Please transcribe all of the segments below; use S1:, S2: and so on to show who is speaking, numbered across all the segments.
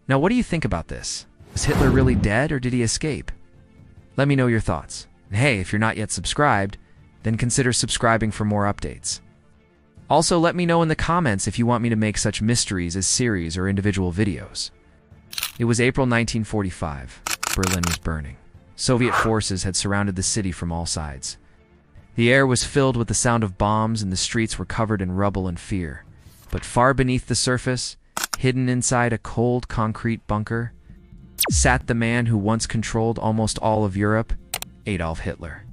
S1: Now, what do you think about this? Was Hitler really dead, or did he escape? Let me know your thoughts. And hey, if you're not yet subscribed, then consider subscribing for more updates. Also, let me know in the comments if you want me to make such mysteries as series or individual videos. It was April 1945. Berlin was burning. Soviet forces had surrounded the city from all sides. The air was filled with the sound of bombs and the streets were covered in rubble and fear. But far beneath the surface, hidden inside a cold concrete bunker, sat the man who once controlled almost all of Europe, Adolf Hitler.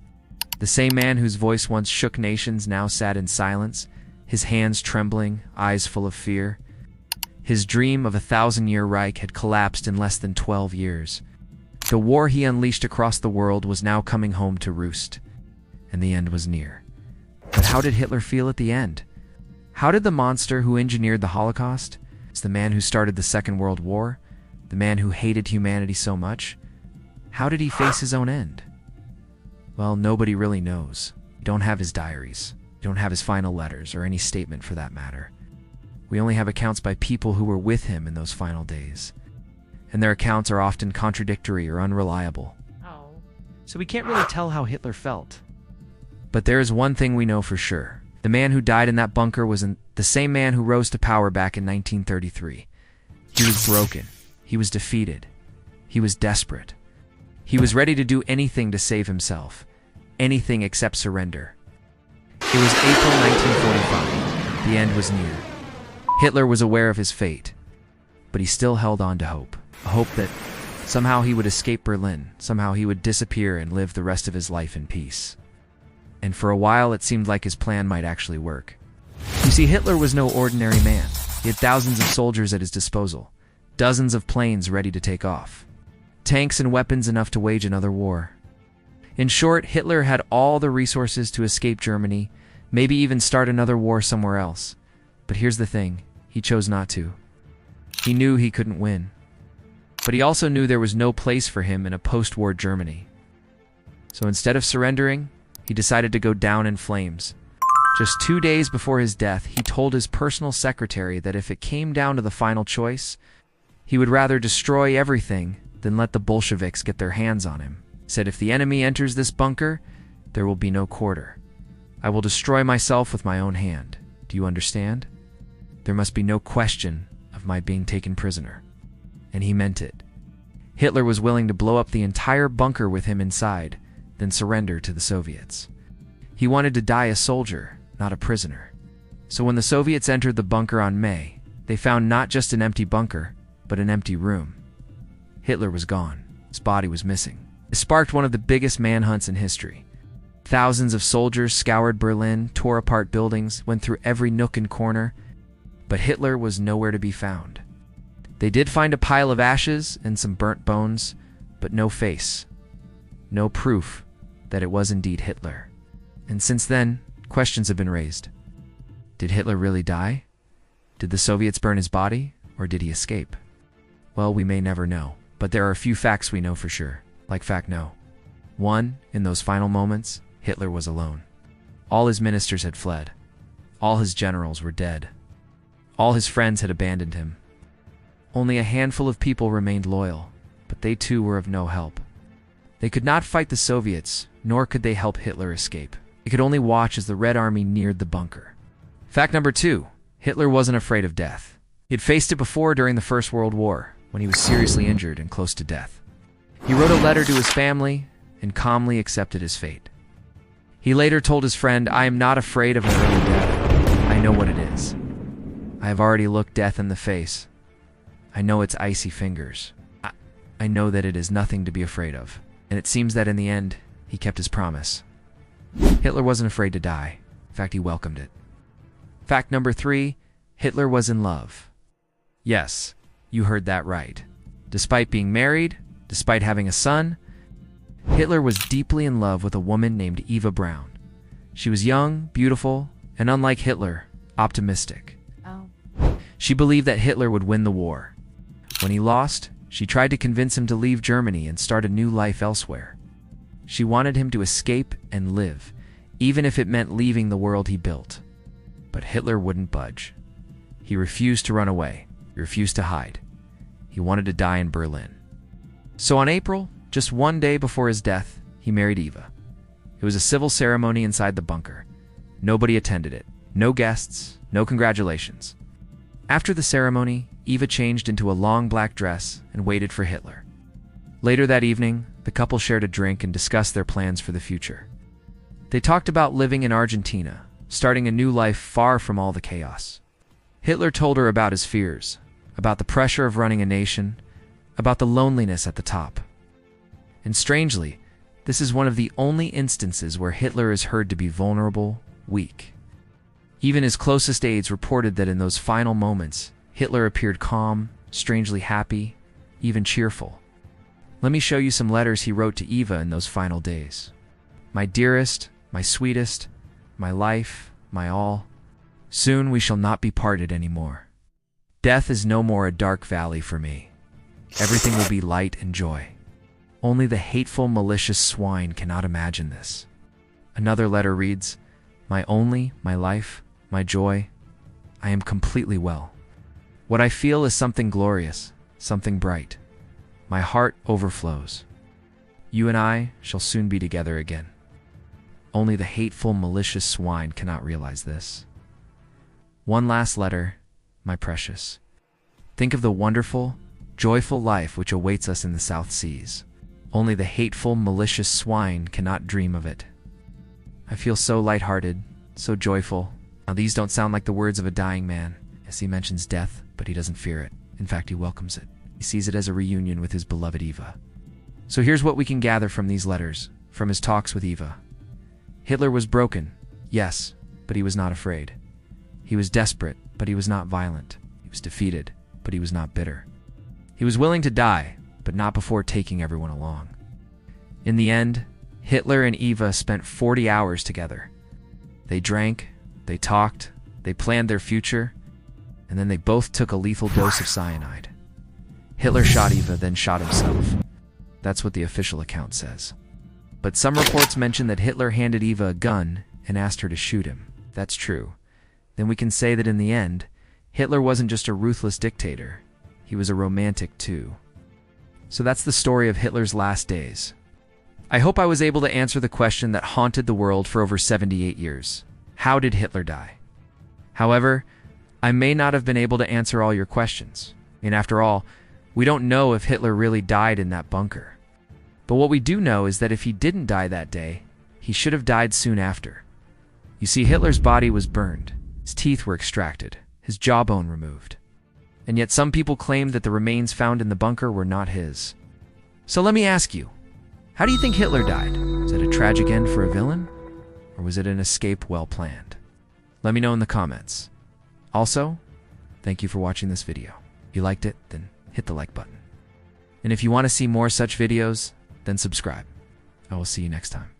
S1: The same man whose voice once shook nations now sat in silence, his hands trembling, eyes full of fear. His dream of a 1,000-year Reich had collapsed in less than 12 years. The war he unleashed across the world was now coming home to roost, and the end was near. But how did Hitler feel at the end? How did the monster who engineered the Holocaust, the man who started the Second World War, the man who hated humanity so much, how did he face his own end? Well, nobody really knows. We don't have his diaries. We don't have his final letters, or any statement for that matter. We only have accounts by people who were with him in those final days. And their accounts are often contradictory or unreliable. So we can't really tell how Hitler felt. But there is one thing we know for sure. The man who died in that bunker was the same man who rose to power back in 1933. He was broken. He was defeated. He was desperate. He was ready to do anything to save himself. Anything except surrender. It was April 1945. The end was near. Hitler was aware of his fate, but he still held on to hope. A hope that somehow he would escape Berlin, somehow he would disappear and live the rest of his life in peace. And for a while it seemed like his plan might actually work. You see, Hitler was no ordinary man. He had thousands of soldiers at his disposal, dozens of planes ready to take off, tanks and weapons enough to wage another war. In short, Hitler had all the resources to escape Germany, maybe even start another war somewhere else. But here's the thing, he chose not to. He knew he couldn't win. But he also knew there was no place for him in a post-war Germany. So instead of surrendering, he decided to go down in flames. Just 2 days before his death, he told his personal secretary that if it came down to the final choice, he would rather destroy everything than let the Bolsheviks get their hands on him. He said, if the enemy enters this bunker, there will be no quarter. I will destroy myself with my own hand. Do you understand? There must be no question of my being taken prisoner. And he meant it. Hitler was willing to blow up the entire bunker with him inside, then surrender to the Soviets. He wanted to die a soldier, not a prisoner. So when the Soviets entered the bunker on May, they found not just an empty bunker, but an empty room. Hitler was gone. His body was missing. It sparked one of the biggest manhunts in history. Thousands of soldiers scoured Berlin, tore apart buildings, went through every nook and corner, but Hitler was nowhere to be found. They did find a pile of ashes and some burnt bones, but no face. No proof that it was indeed Hitler. And since then, questions have been raised. Did Hitler really die? Did the Soviets burn his body, or did he escape? Well, we may never know, but there are a few facts we know for sure. Like fact no. 1. In those final moments, Hitler was alone. All his ministers had fled. All his generals were dead. All his friends had abandoned him. Only a handful of people remained loyal, but they too were of no help. They could not fight the Soviets, nor could they help Hitler escape. They could only watch as the Red Army neared the bunker. Fact number 2. Hitler wasn't afraid of death. He had faced it before during the First World War, when he was seriously injured and close to death. He wrote a letter to his family and calmly accepted his fate. He later told his friend, "I am not afraid of an early death. I know what it is. I have already looked death in the face. I know its icy fingers. I know that it is nothing to be afraid of." And it seems that in the end, he kept his promise. Hitler wasn't afraid to die. In fact, he welcomed it. Fact number 3, Hitler was in love. Yes, you heard that right. Despite being married, despite having a son, Hitler was deeply in love with a woman named Eva Braun. She was young, beautiful, and unlike Hitler, optimistic. She believed that Hitler would win the war. When he lost, she tried to convince him to leave Germany and start a new life elsewhere. She wanted him to escape and live, even if it meant leaving the world he built. But Hitler wouldn't budge. He refused to run away. He refused to hide. He wanted to die in Berlin. So on April, just one day before his death, he married Eva. It was a civil ceremony inside the bunker. Nobody attended it. No guests, no congratulations. After the ceremony, Eva changed into a long black dress and waited for Hitler. Later that evening, the couple shared a drink and discussed their plans for the future. They talked about living in Argentina, starting a new life far from all the chaos. Hitler told her about his fears, about the pressure of running a nation, about the loneliness at the top. And strangely, this is one of the only instances where Hitler is heard to be vulnerable, weak. Even his closest aides reported that in those final moments, Hitler appeared calm, strangely happy, even cheerful. Let me show you some letters he wrote to Eva in those final days. My dearest, my sweetest, my life, my all, soon we shall not be parted anymore. Death is no more a dark valley for me. Everything will be light and joy. Only the hateful, malicious swine cannot imagine this. Another letter reads, my only, my life, my joy, I am completely well. What I feel is something glorious, something bright. My heart overflows. You and I shall soon be together again. Only the hateful, malicious swine cannot realize this. One last letter, my precious. Think of the wonderful, joyful life which awaits us in the South Seas. Only the hateful, malicious swine cannot dream of it. I feel so lighthearted, so joyful. Now these don't sound like the words of a dying man, as he mentions death, but he doesn't fear it. In fact, he welcomes it. He sees it as a reunion with his beloved Eva. So here's what we can gather from these letters, from his talks with Eva. Hitler was broken, yes, but he was not afraid. He was desperate, but he was not violent. He was defeated, but he was not bitter. He was willing to die, but not before taking everyone along. In the end, Hitler and Eva spent 40 hours together. They drank, they talked, they planned their future, and then they both took a lethal dose of cyanide. Hitler shot Eva, then shot himself. That's what the official account says. But some reports mention that Hitler handed Eva a gun and asked her to shoot him. If that's true, then we can say that in the end, Hitler wasn't just a ruthless dictator, he was a romantic too. So that's the story of Hitler's last days. I hope I was able to answer the question that haunted the world for over 78 years. How did Hitler die? However, I may not have been able to answer all your questions. And after all, we don't know if Hitler really died in that bunker. But what we do know is that if he didn't die that day, he should have died soon after. You see, Hitler's body was burned, his teeth were extracted, his jawbone removed. And yet some people claim that the remains found in the bunker were not his. So let me ask you, how do you think Hitler died? Was it a tragic end for a villain? Or was it an escape well planned? Let me know in the comments. Also, thank you for watching this video. If you liked it, then hit the like button. And if you want to see more such videos, then subscribe. I will see you next time.